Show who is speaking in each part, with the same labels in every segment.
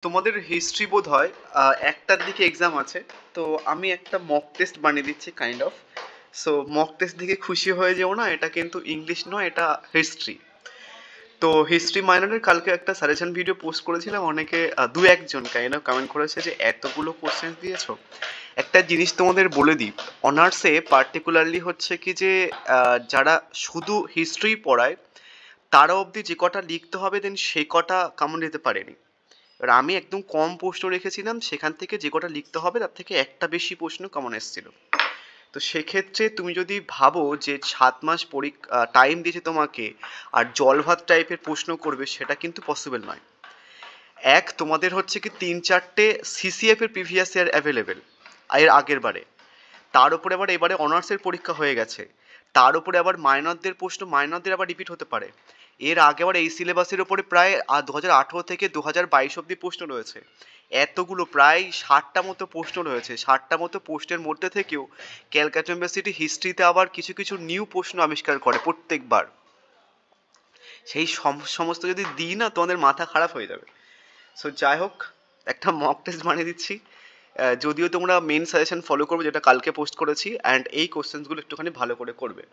Speaker 1: তোমাদের হিস্ট্রি বোধ হয় একটার দিকে এক্সাম আছে। তো আমি একটা মক টেস্ট বানিয়ে দিচ্ছি kind of. So mock test দিকে খুশি হয়ে যেও না, এটা কিন্তু ইংলিশ নয়, এটা হিস্ট্রি। তো হিস্ট্রি মাইনরের কালকে একটা সাজেশন ভিডিও পোস্ট করেছিলাম, অনেকে দু একজন কাইন্ড অফ কমেন্ট করেছে যে এতগুলো কোশ্চেন দিয়েছো। একটা জিনিস তোমাদের বলে দিই, অনার্সে পার্টিকুলারলি হচ্ছে কি যে যারা শুধু হিস্ট্রি পড়ায় তারা অবধি যে কটা লিখতে হবে দেন সে কটা কমন দিতে পারেনি। এবার আমি একদম কম প্রশ্ন রেখেছিলাম, সেখান থেকে যে কটা লিখতে হবে তার থেকে একটা বেশি প্রশ্ন কমন এসেছিল। তো সেক্ষেত্রে তুমি যদি ভাবো যে 7 মাস টাইম দিয়েছে তোমাকে আর জল ভাত টাইপের প্রশ্ন করবে, সেটা কিন্তু পসিবল নয়। তোমাদের হচ্ছে কি 3-4টে সিসিএফ এর প্রিভিয়াস ইয়ার অ্যাভেলেবেল এর আগের বারে। তার উপরে আবার এবারে অনার্সের পরীক্ষা হয়ে গেছে, তার উপরে আবার মাইনরদের প্রশ্ন মাইনরদের আবার রিপিট হতে পারে। এর আগে আবার এই সিলেবাসের ওপরে প্রায় 2018 থেকে 2022 অব্দি প্রশ্ন রয়েছে। এতগুলো প্রায় 60টা মতো প্রশ্ন রয়েছে। 60টা মতো প্রশ্নের মধ্যে থেকেও ক্যালকাটা ইউনিভার্সিটি হিস্ট্রিতে আবার কিছু কিছু নিউ প্রশ্ন আবিষ্কার করে প্রত্যেকবার। সেই সমস্ত যদি দিই না, তোমাদের মাথা খারাপ হয়ে যাবে। সো যাই হোক, একটা মক টেস্ট বানিয়ে দিচ্ছি। যদিও তোমরা মেন সাজেশন ফলো করবে যেটা কালকে পোস্ট করেছি, অ্যান্ড এই কোশ্চেন্সগুলো একটুখানি ভালো করে করবে।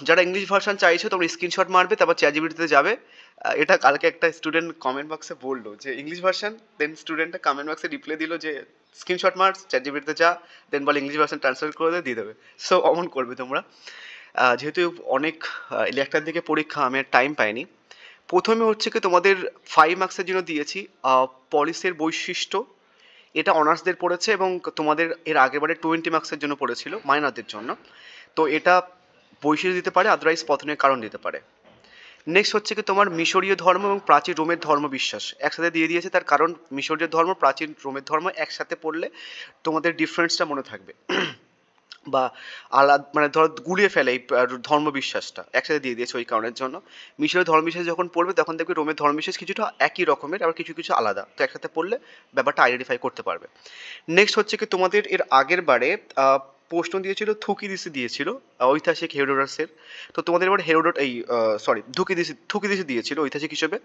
Speaker 1: যারা ইংলিশ ভার্সন চাইছো তোমরা স্ক্রিনশট মারবে, তারপর চ্যাটজিপিটিতে যাবে। এটা কালকে একটা স্টুডেন্ট কমেন্ট বক্সে বললো যে ইংলিশ ভার্সন, দেন স্টুডেন্টটা কমেন্ট বক্সে রিপ্লাই দিল যে স্ক্রিনশট মার, চ্যাটজিপিটিতে যা, দেন বল ইংলিশ ভার্সন ট্রান্সলেট করে দিয়ে দেবে। সো অমন করবে তোমরা। যেহেতু অনেক একটার দিকে পরীক্ষা, আমি আর টাইম পাইনি। প্রথমে হচ্ছে কি তোমাদের 5 মার্কসের জন্য দিয়েছি পলিসের বৈশিষ্ট্য। এটা অনার্সদের পড়েছে এবং তোমাদের এর আগেরবারে 20 মার্কসের জন্য পড়েছিল মাইনরদের জন্য। তো এটা বৈশিষ্ট্য দিতে পারে, আদারওয়াইজ পতনের কারণ দিতে পারে। নেক্সট হচ্ছে কি তোমার মিশরীয় ধর্ম এবং প্রাচীন রোমের ধর্ম বিশ্বাস একসাথে দিয়ে দিয়েছে, তার কারণ মিশরীয় ধর্ম প্রাচীন রোমের ধর্ম একসাথে পড়লে তোমাদের ডিফারেন্সটা মনে থাকবে। বা আলাদা মানে ধরো গুলিয়ে ফেলে এই ধর্ম বিশ্বাসটা একসাথে দিয়ে দিয়েছে ওই কারণের জন্য। মিশরের ধর্ম বিশ্বাস যখন পড়বে তখন দেখবে রোমের ধর্ম বিশ্বাস কিছুটা একই রকমের, আবার কিছু কিছু আলাদা, তো একসাথে পড়লে ব্যাপারটা আইডেন্টিফাই করতে পারবে। নেক্সট হচ্ছে কি তোমাদের এর আগের বারে প্রশ্ন দিয়েছিল থুকিদিসি দিয়েছিল, ঐতিহাসিক হেরোডোটাসের। তো তোমাদের এবার থুকিদিসি দিয়েছিল ঐতিহাসিক হিসেবে।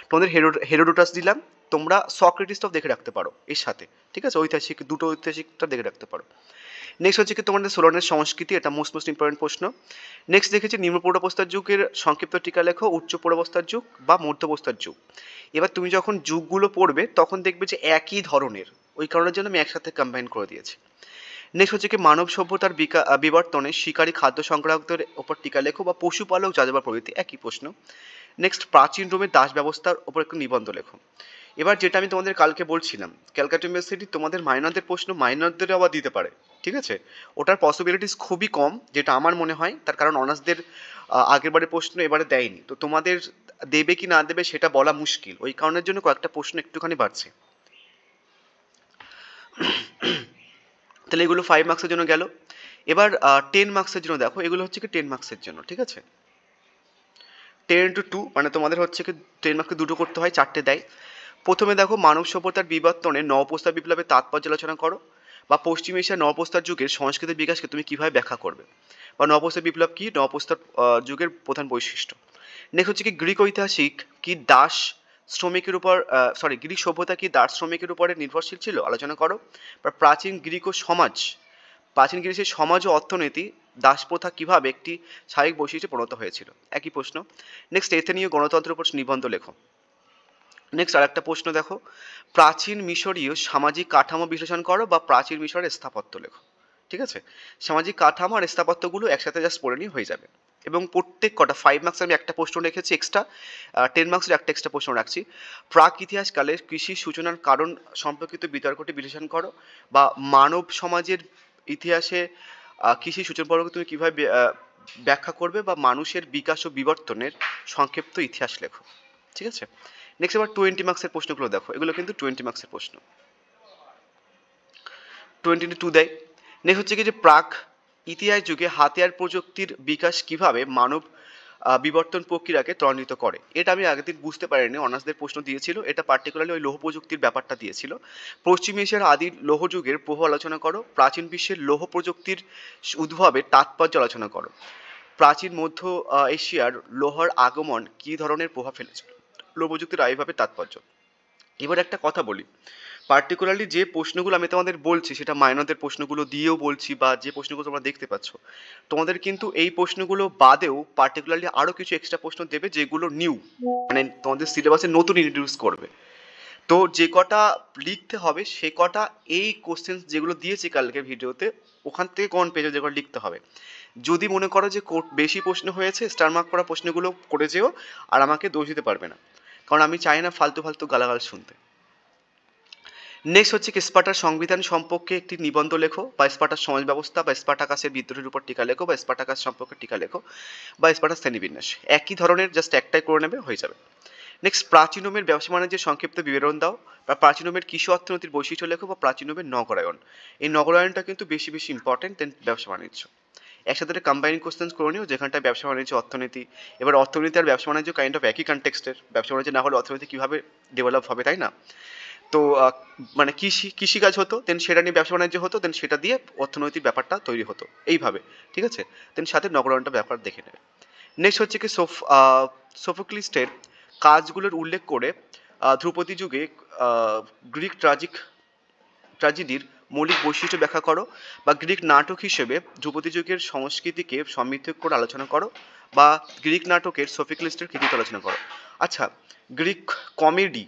Speaker 1: তোমাদের হেরোডোটাস দিলাম। তোমরা সক্রেটিসটাও দেখে রাখতে পারো এর সাথে, ঠিক আছে? ঐতিহাসিক দুটো ঐতিহাসিকটা দেখে রাখতে পারো। নেক্সট হচ্ছে কি তোমাদের সোলনের সংস্কৃতি, এটা মোস্ট ইম্পর্টেন্ট প্রশ্ন। নেক্সট দেখেছি নিম্ন পূর্বাবস্থার যুগের সংক্ষিপ্ত টিকা লেখো, উচ্চ পূর্বাবস্থার যুগ বা মধ্যবস্থার যুগ। এবার তুমি যখন যুগগুলো পড়বে তখন দেখবে যে একই ধরনের, ওই কারণের জন্য আমি একসাথে কম্বাইন করে দিয়েছি। নেক্সট হচ্ছে কি মানব সভ্যতার বিবর্তনে শিকারী খাদ্য সংগ্রাহকদের ওপর টিকা লেখো বা পশুপালক যাযাবর প্রভৃতি, একই প্রশ্ন। নেক্সট প্রাচীন রোমের দাস ব্যবস্থার ওপর একটু নিবন্ধ লেখো। এবার যেটা আমি তোমাদের কালকে বলছিলাম, ক্যালকাটা ইউনিভার্সিটি তোমাদের মাইনরদের প্রশ্ন মাইনরদের আবার দিতে পারে, ঠিক আছে? ওটার পসিবিলিটিস খুবই কম, যেটা আমার মনে হয়, তার কারণ অনার্সদের আগেরবারে প্রশ্ন এবারে দেয়নি, তো তোমাদের দেবে কি না দেবে সেটা বলা মুশকিল, ওই কারণের জন্য কয়েকটা প্রশ্ন একটুখানি বাড়ছে। তাহলে এগুলো 5 মার্কসের জন্য গেল। এবার 10 মার্কসের জন্য দেখো, এগুলো হচ্ছে কি 10 মার্কসের জন্য, ঠিক আছে? 10 into 2 মানে তোমাদের হচ্ছে কি 10 মার্ককে দুটো করতে হয়, 4টে দেয়। প্রথমে দেখো মানব সভ্যতার বিবর্তনে নবপ্রস্তর বিপ্লবের তাৎপর্য আলোচনা করো, বা পশ্চিম এশিয়ার নবপ্রস্তর যুগের সংস্কৃতির বিকাশকে তুমি কিভাবে ব্যাখ্যা করবে, বা নবপ্রস্তর বিপ্লব কি, নবপ্রস্তর যুগের প্রধান বৈশিষ্ট্য। নেক্সট হচ্ছে কি গ্রিক ঐতিহাসিক কি দাস শ্রমিকের উপর গ্রিক সভ্যতা কি দাস শ্রমিকের উপরে নির্ভরশীল ছিল, আলোচনা করো। বা প্রাচীন গ্রিসের সমাজ ও অর্থনীতি দাসপ্রথা কিভাবে একটি স্বাভাবিক বৈশিষ্ট্যে পরিণত হয়েছিল, একই প্রশ্ন। নেক্সট এথেনীয় গণতন্ত্রের উপর নিবন্ধ লেখো। নেক্সট আরেকটা প্রশ্ন দেখো, প্রাচীন মিশরীয় সামাজিক কাঠামো বিশ্লেষণ করো বা প্রাচীন মিশরের স্থাপত্য লেখো, ঠিক আছে? সামাজিক কাঠামো আর স্থাপত্যগুলো একসাথে জাস্ট পড়ে নিয়ে হয়ে যাবে। এবং প্রত্যেক কটা 5 মার্কস আমি একটা প্রশ্ন রেখেছি এক্সট্রা, 10 মার্কসের একটা এক্সট্রা প্রশ্ন রাখছি। প্রাক ইতিহাসকালে কৃষি সূচনার কারণ সম্পর্কিত বিতর্কটি বিশ্লেষণ করো, বা মানব সমাজের ইতিহাসে কৃষি সূচনা পর্ব তুমি কীভাবে ব্যাখ্যা করবে, বা মানুষের বিকাশ ও বিবর্তনের সংক্ষিপ্ত ইতিহাস লেখো, ঠিক আছে? নেক্সট এবার 20 মার্কসের প্রশ্নগুলো দেখো, এগুলো কিন্তু 20 মার্কসের প্রশ্ন। 20 into 2 দেয়। নেক্সট হচ্ছে কি যে প্রাক ইতিহাস যুগে হাতিয়ার প্রযুক্তির বিকাশ কিভাবে মানব বিবর্তন প্রক্রিয়াকে ত্বরান্বিত করে, এটা আমি আগের দিন বুঝতে পারিনি, অনার্সদের প্রশ্ন দিয়েছিল, এটা পার্টিকুলারলি ওই লৌহ প্রযুক্তির ব্যাপারটা দিয়েছিল। পশ্চিম এশিয়ার আদি লৌহ যুগের প্রভাব আলোচনা করো, প্রাচীন বিশ্বের লৌহ প্রযুক্তির উদ্ভবের তাৎপর্য আলোচনা করো। প্রাচীন মধ্য এশিয়ার লোহার আগমন কী ধরনের প্রভাব ফেলেছিল, লৌহ প্রযুক্তির আবির্ভাবের তাৎপর্য। এবার একটা কথা বলি, পার্টিকুলারলি যে প্রশ্নগুলো আমি তোমাদের বলছি সেটা মাইনরদের প্রশ্নগুলো দিয়েও বলছি, বা যে প্রশ্নগুলো তোমরা দেখতে পাচ্ছ, তোমাদের কিন্তু এই প্রশ্নগুলো বাদেও পার্টিকুলারলি আরও কিছু এক্সট্রা প্রশ্ন দেবে যেগুলো নিউ, মানে তোমাদের সিলেবাসে নতুন ইন্ট্রোডিউস করবে। তো যে কটা লিখতে হবে সে কটা এই কোশ্চেন যেগুলো দিয়েছি কালকে ভিডিওতে ওখান থেকে কোন পেজে যেগুলো লিখতে হবে। যদি মনে করো যে বেশি প্রশ্ন হয়েছে, স্টার মার্ক করা প্রশ্নগুলো করে যেও, আর আমাকে দোষ দিতে পারবে না, কারণ আমি চাই না ফালতু ফালতু গালাগাল শুনতে। নেক্সট হচ্ছে কি স্পার্টার সংবিধান সম্পর্কে একটি নিবন্ধ লেখো, বা স্পার্টার সমাজ ব্যবস্থা, বা স্পার্টাকাসের বিদ্রোহের উপর টিকা লেখো, বা স্পার্টাকাস সম্পর্কে টিকা লেখো, বা স্পার্টার শ্রেণীবিন্যাস। একই ধরনের, জাস্ট একটাই করে নেবে, হয়ে যাবে। নেক্সট প্রাচীন রোমের ব্যবসা বাণিজ্যের সংক্ষিপ্ত বিবরণ দাও, বা প্রাচীন রোমের কৃষি অর্থনীতির বৈশিষ্ট্য লেখো, বা প্রাচীন রোমের নগরায়ন। এই নগরায়নটা কিন্তু বেশি বেশি ইম্পর্টেন্ট দেন ব্যবসা বাণিজ্য। একসাথে কম্বাইন কোশ্চেন করে নিও, যেখানটায় ব্যবসা বাণিজ্য অর্থনীতি। এবার অর্থনীতি আর ব্যবসা বাণিজ্য কাইন্ড অফ একই কনটেক্সটের, ব্যবসা বাণিজ্য না হলে অর্থনীতি কীভাবে ডেভেলপ হবে, তাই না? তো মানে কৃষিকাজ হতো, দেন সেটা নিয়ে ব্যবসা বাণিজ্য হতো, দেন সেটা দিয়ে অর্থনৈতিক ব্যাপারটা তৈরি হতো এইভাবে, ঠিক আছে? দেন সাথে নগরায়নটা ব্যাপার দেখে নেবে। নেক্সট হচ্ছে কি সোফোক্লিস্টের কাজগুলোর উল্লেখ করে ধ্রুপদী যুগে গ্রিক ট্র্যাজেডির মৌলিক বৈশিষ্ট্য ব্যাখ্যা করো, বা গ্রিক নাটক হিসেবে ধ্রুপদী যুগের সংস্কৃতিকে সমৃদ্ধ করে আলোচনা করো, বা গ্রিক নাটকের সোফোক্লিস্টের কৃতিত্ব আলোচনা করো। আচ্ছা, গ্রিক কমেডি,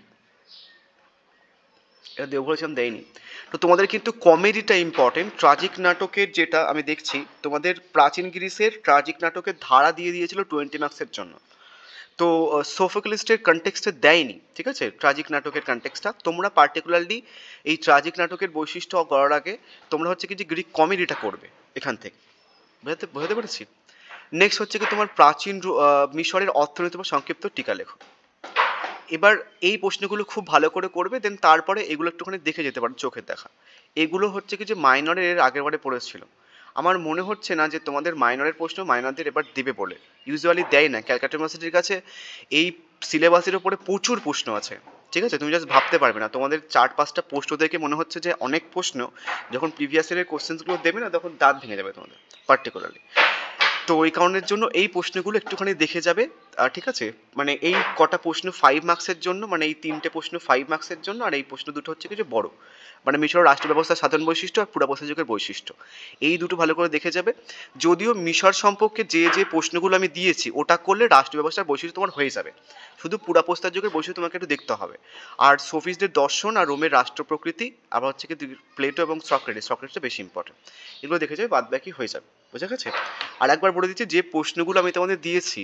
Speaker 1: এটা দেব বলেছিলাম দেয়নি, তো তোমাদের কিন্তু কমেডিটা ইম্পর্টেন্ট। ট্রাজিক নাটকের যেটা আমি দেখছি, তোমাদের প্রাচীন গ্রিসের ট্রাজিক নাটকের ধারা দিয়ে দিয়েছিল 20 মার্কসের জন্য। তো সোফোক্লিস্টের কনটেক্সটে দেয়নি, ঠিক আছে? ট্রাজিক নাটকের কনটেক্সটটা তোমরা পার্টিকুলারলি এই ট্রাজিক নাটকের বৈশিষ্ট্য করার আগে তোমরা হচ্ছে কি যে গ্রিক কমেডিটা করবে এখান থেকে, বোঝাতে পেরেছি? নেক্সট হচ্ছে কি তোমার প্রাচীন মিশরের অর্থনীতি বা সংক্ষিপ্ত টিকা লেখো। এবার এই প্রশ্নগুলো খুব ভালো করে করবে, দেন তারপরে এগুলো একটুখানি দেখে যেতে পারো, চোখের দেখা। এগুলো হচ্ছে কি যে মাইনরের এর আগের বারে পড়েছিল। আমার মনে হচ্ছে না যে তোমাদের মাইনরের প্রশ্ন মাইনরদের এবার দেবে বলে, ইউজুয়ালি দেয় না। ক্যালকাটা ইউনিভার্সিটির কাছে এই সিলেবাসের উপরে প্রচুর প্রশ্ন আছে, ঠিক আছে? তুমি জাস্ট ভাবতে পারবে না, তোমাদের 4-5টা প্রশ্ন দেখে মনে হচ্ছে যে অনেক প্রশ্ন, যখন প্রিভিয়াস ইয়ারের কোশ্চেন্সগুলো দেবে না তখন দাঁত ভেঙে যাবে তোমাদের পার্টিকুলারলি। তো ওই কারণের জন্য এই প্রশ্নগুলো একটুখানি দেখে যাবে, ঠিক আছে? মানে এই কটা প্রশ্ন 5 মার্কসের জন্য, মানে এই 3টে প্রশ্ন 5 মার্কসের জন্য, আর এই প্রশ্ন দুটো হচ্ছে কিছু বড়, মানে মিশর রাষ্ট্র ব্যবস্থার সাধারণ বৈশিষ্ট্য আর পুরাবস্থা যুগের বৈশিষ্ট্য। এই দুটো ভালো করে দেখে যাবে। যদিও মিশর সম্পর্কে যে যে প্রশ্নগুলো আমি দিয়েছি ওটা করলে রাষ্ট্র ব্যবস্থার বৈশিষ্ট্য তোমার হয়ে যাবে, শুধু পুরাবস্থা যুগের বৈশিষ্ট্য তোমাকে একটু দেখতে হবে। আর সোফিসদের দর্শন আর রোমের রাষ্ট্র প্রকৃতি, আবার হচ্ছে কি প্লেটো এবং সক্রেটিসটা বেশি ইম্পর্টেন্ট। এগুলো দেখে যাবে, বাদ বাকি হয়ে যাবে। বোঝা গেছে? আর একবার বলে দিচ্ছি, যে প্রশ্নগুলো আমি তোমাদের দিয়েছি,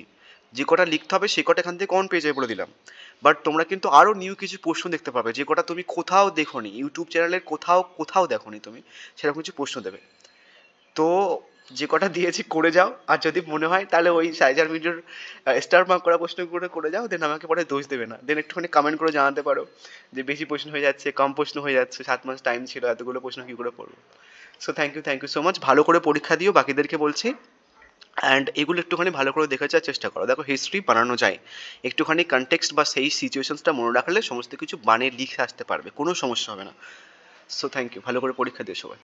Speaker 1: যে কটা লিখতে হবে সে কটা এখান থেকে কোন পেজে বলে দিলাম, বাট তোমরা কিন্তু আরও নিউ কিছু প্রশ্ন দেখতে পাবে, যে কটা তুমি কোথাও দেখোনি, ইউটিউব চ্যানেলের কোথাও দেখোনি তুমি, সেরকম কিছু প্রশ্ন দেবে। তো যে কটা দিয়েছি করে যাও, আর যদি মনে হয় তাহলে ওই 4.5 ভিডিওর স্টার মার্ক করা প্রশ্নগুলো করে যাও, দেন আমাকে পরে দোষ দেবে না, দেন একটুখানি কমেন্ট করে জানাতে পারো যে বেশি প্রশ্ন হয়ে যাচ্ছে, কম প্রশ্ন হয়ে যাচ্ছে, 7 মাস টাইম ছিল, এতগুলো প্রশ্ন কী করে পড়বো। So thank you so much, ভালো করে পরীক্ষা দিও, বাকিদেরকে বলছি। অ্যান্ড এগুলো একটুখানি ভালো করে দেখে যাওয়ার চেষ্টা করো। দেখো, হিস্ট্রি বানানো যায়, একটুখানি কনটেক্সট বা সেই সিচুয়েশনসটা মনে রাখলে সমস্ত কিছু বানিয়ে লিখে আসতে পারবে, কোনো সমস্যা হবে না। সো থ্যাংক ইউ, ভালো করে পরীক্ষা দিও সবাই।